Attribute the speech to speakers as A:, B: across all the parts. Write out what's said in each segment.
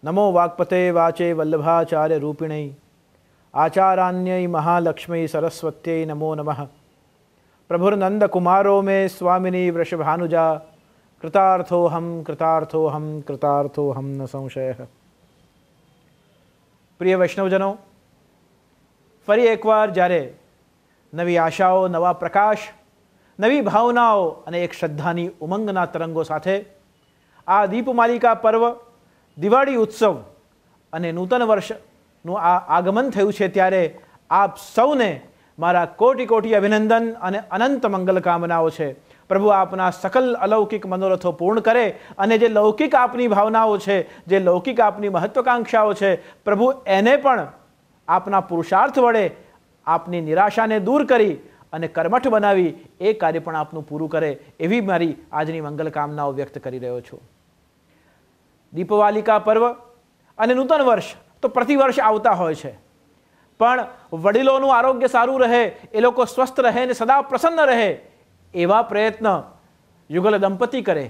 A: नमो वाक्पते वाचे वल्लभाचार्य रूपिणी आचारान्यै महालक्ष्मी सरस्वत्यै नमो नमः। प्रभुर्नंद कुमारो में स्वामिनी वृषभानुजा कृतार्थोहम कृतार्थोहम कृतार्थोहम न संशय। प्रिय वैष्णवजनों, फरी एकवार જ્યારે નવી આશાઓ, નવા પ્રકાશ, નવી ભાવનાઓ અને એક શ્રદ્ધાની ઉમંગના તરંગો સાથે આ દીપમાલિકા પર્વ, દિવાળી ઉત્સવ અને નૂતન વર્ષનું આ આગમન થયું છે, ત્યારે આપ સૌને મારા કોટી કોટી અભિનંદન અને અનંત મંગલ કામનાઓ છે। પ્રભુ આપના સકલ અલૌકિક મનોરથો પૂર્ણ કરે અને જે લૌકિક આપની ભાવનાઓ છે, જે લૌકિક આપની મહત્વાકાંક્ષાઓ છે, પ્રભુ એને પણ આપના પુરુષાર્થ વડે આપની નિરાશાને દૂર કરી અને કર્મઠ બનાવી એ કાર્ય પણ આપનું પૂરું કરે, એવી મારી આજની મંગલ કામનાઓ વ્યક્ત કરી રહ્યો છું। દીપવાલિકા પર્વ અને નૂતન વર્ષ તો પ્રતિવર્ષ આવતા હોય છે, પણ વડીલોનું આરોગ્ય સારું રહે, એ લોકો સ્વસ્થ રહે અને સદા પ્રસન્ન રહે એવા પ્રયત્ન યુગલ દંપતી કરે।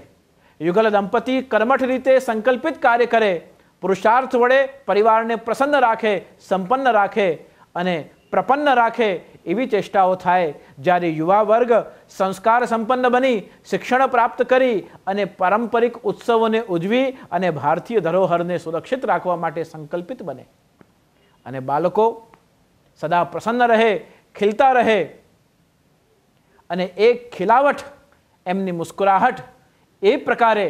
A: યુગલ દંપતી કર્મઠ રીતે સંકલ્પિત કાર્ય કરે, પુરુષાર્થ વડે પરિવારને પ્રસન્ન રાખે, સંપન્ન રાખે અને પ્રપન્ન રાખે એવી ચેષ્ટાઓ થાય। જ્યારે યુવા વર્ગ સંસ્કાર સંપન્ન બની શિક્ષણ પ્રાપ્ત કરી અને પારંપરિક ઉત્સવોને ઉજવી અને ભારતીય ધરોહરને સુરક્ષિત રાખવા માટે સંકલ્પિત બને અને બાળકો સદા પ્રસન્ન રહે, ખીલતા રહે અને એક ખિલાવટ, એમની મુસ્કુરાહટ એ પ્રકારે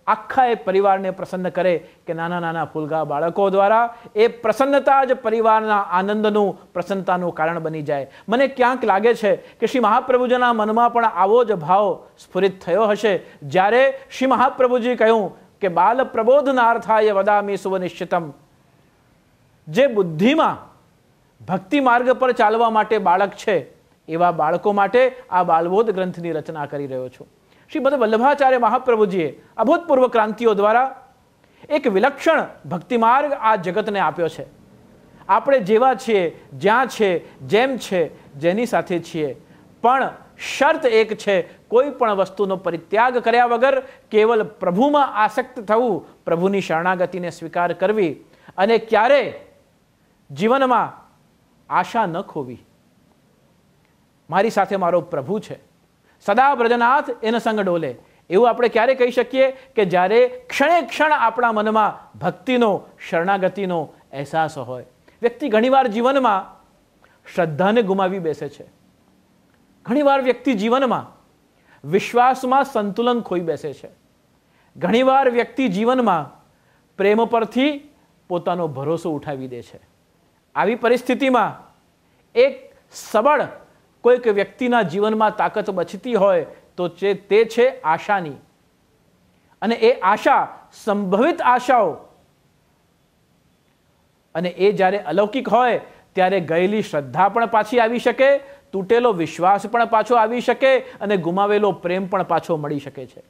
A: આખા એ પરિવારને પ્રસન્ન કરે કે નાના નાના ફૂલગા બાળકો દ્વારા એ પ્રસન્નતા જ પરિવારના આનંદનું, પ્રસન્નતાનું કારણ બની જાય। મને ક્યાંક લાગે છે કે શ્રી મહાપ્રભુજીના મનમાં પણ આવો જ ભાવ સ્ફુરિત થયો હશે જ્યારે શ્રી મહાપ્રભુજી કહ્યું કે બાલ પ્રબોધનાર્થાય વદામી સુવનિશ્ચિતમ। જે બુદ્ધિમાં ભક્તિ માર્ગ પર ચાલવા માટે બાળક છે, એવા બાળકો માટે આ બાલબોધ ગ્રંથની રચના કરી રહ્યો છું। શ્રીમદ વલ્લભાચાર્ય મહાપ્રભુજીએ અભૂતપૂર્વ ક્રાંતિઓ દ્વારા એક વિલક્ષણ ભક્તિ માર્ગ આ જગતને આપ્યો છે। આપણે જેવા છીએ, જ્યાં છે, જેમ છે, જેની સાથે છીએ, પણ શરત એક છે, કોઈ પણ વસ્તુનો પરિત્યાગ કર્યા વગર કેવલ પ્રભુમાં આસક્ત થવું, પ્રભુની શરણાગતિને સ્વીકાર કરવી અને ક્યારે જીવનમાં આશા ન ખોવી। મારી સાથે મારો પ્રભુ છે, સદા બ્રજનાથ એન સંગ ડોલે, એવું આપણે ક્યારે કહી શકીએ કે જ્યારે ક્ષણે ક્ષણ આપણા મનમાં ભક્તિનો, શરણાગતિનો અહેસાસ હોય। વ્યક્તિ ઘણીવાર જીવનમાં શ્રદ્ધાને ગુમાવી બેસે છે, ઘણીવાર વ્યક્તિ જીવનમાં વિશ્વાસમાં સંતુલન ખોઈ બેસે છે, ઘણીવાર વ્યક્તિ જીવનમાં પ્રેમ પરથી પોતાનો ભરોસો ઉઠાવી દે છે। આવી પરિસ્થિતિમાં એક સબળ કોઈક વ્યક્તિના જીવનમાં તાકાત બચતી હોય તો તે છે આશાની, અને એ આશા સંભવિત આશાઓ, અને એ જ્યારે અલૌકિક હોય ત્યારે ગયેલી શ્રદ્ધા પણ પાછી આવી શકે, તૂટેલો વિશ્વાસ પણ પાછો આવી શકે અને ગુમાવેલો પ્રેમ પણ પાછો મળી શકે છે।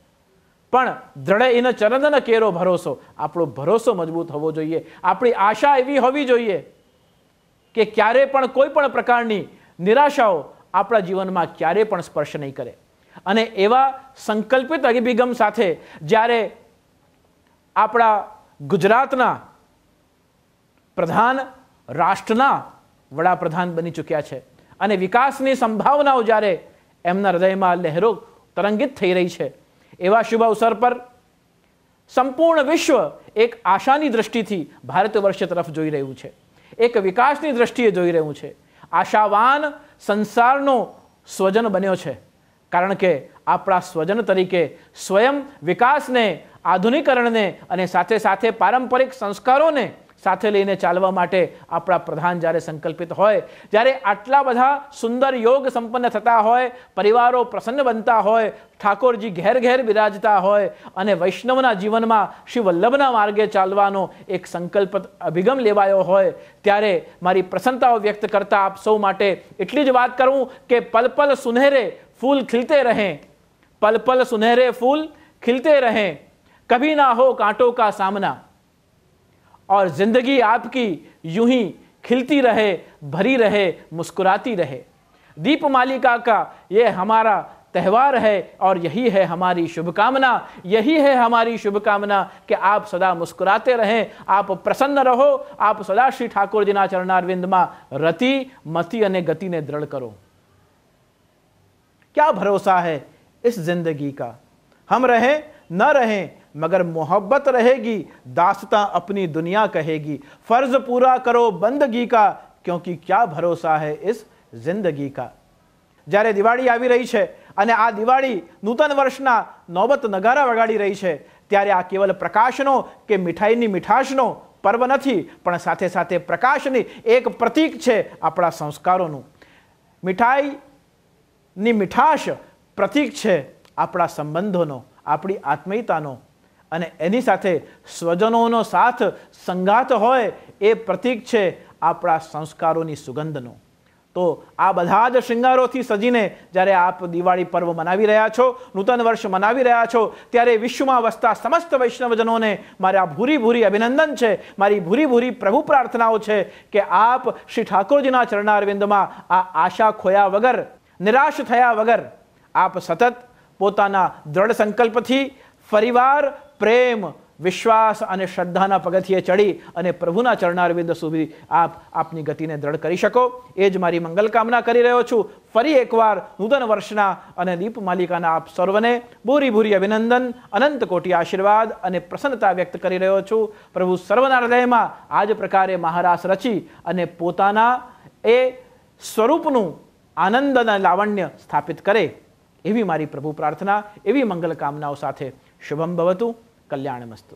A: પણ દ્રઢ એનો ચરણન કેરો ભરોસો, આપણો ભરોસો મજબૂત હોવો જોઈએ, આપણી આશા એવી હોવી જોઈએ કે ક્યારે પણ કોઈ પણ પ્રકારની નિરાશાઓ આપણા જીવનમાં ક્યારે પણ સ્પર્શ નહીં કરે। અને એવા સંકલ્પિત અભિગમ સાથે જ્યારે આપણા ગુજરાતના પ્રધાન, રાષ્ટ્રના વડાપ્રધાન બની ચૂક્યા છે અને વિકાસની સંભાવનાઓ જ્યારે એમના હૃદયમાં લહેરો તરંગિત થઈ રહી છે, એવા શુભ અવસર પર સંપૂર્ણ વિશ્વ એક આશાની દ્રષ્ટિથી ભારત વર્ષ તરફ જોઈ રહ્યું છે, એક વિકાસની દ્રષ્ટિએ જોઈ રહ્યું છે। આશાવાન સંસારનો સ્વજન બન્યો છે, કારણ કે આપણા સ્વજન તરીકે સ્વયં વિકાસને, આધુનિકરણને અને સાથે સાથે પારંપરિક સંસ્કારોને સાથે લઈને ચાલવા માટે આપણા પ્રધાન જ્યારે સંકલ્પિત હોય, જ્યારે આટલા બધા સુંદર યોગ સંપન્ન થતા હોય, પરિવારો પ્રસન્ન બનતા હોય, ઠાકોરજી ઘેર ઘેર બિરાજતા હોય અને વૈષ્ણવના જીવનમાં શ્રી વલ્લભના માર્ગે ચાલવાનો એક સંકલ્પ અભિગમ લેવાયો હોય, ત્યારે મારી પ્રસન્નતાઓ વ્યક્ત કરતા આપ સૌ માટે એટલી જ વાત કરું કે પલ પલ સુનહેરે फूल खिलते रहें, पल पल सुनहरे फूल खिलते रहें, कभी ना हो कांटों का सामना, और जिंदगी आपकी यूं ही खिलती रहे, भरी रहे, मुस्कुराती रहे। दीपमालिका का ये हमारा त्यौहार है और यही है हमारी शुभकामना, यही है हमारी शुभकामना कि आप सदा मुस्कुराते रहें, आप प्रसन्न रहो, आप सदा श्री ઠાકોરજીના ચરણારવિંદમાં રતિ મતિ અને ગતિને દૃઢ કરો। क्या भरोसा है इस जिंदगी का, हम रहें न रहें मगर मोहब्बत रहेगी, दास्तां अपनी दुनिया कहेगी, फर्ज पूरा करो बंदगी का क्योंकि क्या भरोसा है इस जिंदगी का। જ્યારે દિવાળી આવી રહી છે અને આ દિવાળી નૂતન વર્ષના નોબત નગારા વગાડી રહી છે, ત્યારે આ કેવલ પ્રકાશનો કે મીઠાઈની મીઠાશનો પર્વ નથી, પણ સાથે સાથે પ્રકાશની એક પ્રતીક છે આપણા સંસ્કારોનું। મીઠાઈની મીઠાશ પ્રતીક છે આપણા સંબંધોનો, આપણી આત્મીયતાનો, અને એની સાથે સ્વજનોનો સાથ સંગાત હોય એ પ્રતીક છે આપણા સંસ્કારોની સુગંધનો। તો આ બધા જ શૃંગારોથી સજીને જ્યારે આપ દિવાળી પર્વ મનાવી રહ્યા છો, નૂતન વર્ષ મનાવી રહ્યા છો, ત્યારે વિશ્વમાં વસતા સમસ્ત વૈષ્ણવજનોને મારા ભૂરી ભૂરી અભિનંદન છે, મારી ભૂરી ભૂરી પ્રભુ પ્રાર્થનાઓ છે કે આપ શ્રી ઠાકોરજીના ચરણારવિંદમાં આ આશા ખોયા વગર, નિરાશ થયા વગર આપ સતત પોતાના દ્રઢ સંકલ્પથી ફરીવાર પ્રેમ, વિશ્વાસ અને શ્રદ્ધાના પગથિયે ચડી અને પ્રભુના ચરણારવિંદ સુધી આપની ગતિને દ્રઢ કરી શકો, એ જ મારી મંગલ કામના કરી રહ્યો છું। ફરી એકવાર નૂતન વર્ષના અને દીપ માલિકાના આપ સર્વને ભૂરી ભૂરી અભિનંદન, અનંત કોટી આશીર્વાદ અને પ્રસન્નતા વ્યક્ત કરી રહ્યો છું। પ્રભુ સર્વના હૃદયમાં આ જ પ્રકારે મહારાસ રચી અને પોતાના એ સ્વરૂપનું આનંદ અને લાવણ્ય સ્થાપિત કરે, એવી મારી પ્રભુ પ્રાર્થના, એવી મંગલ કામનાઓ સાથે શુભમ ભવતુ, કલ્યાણમસ્તુ।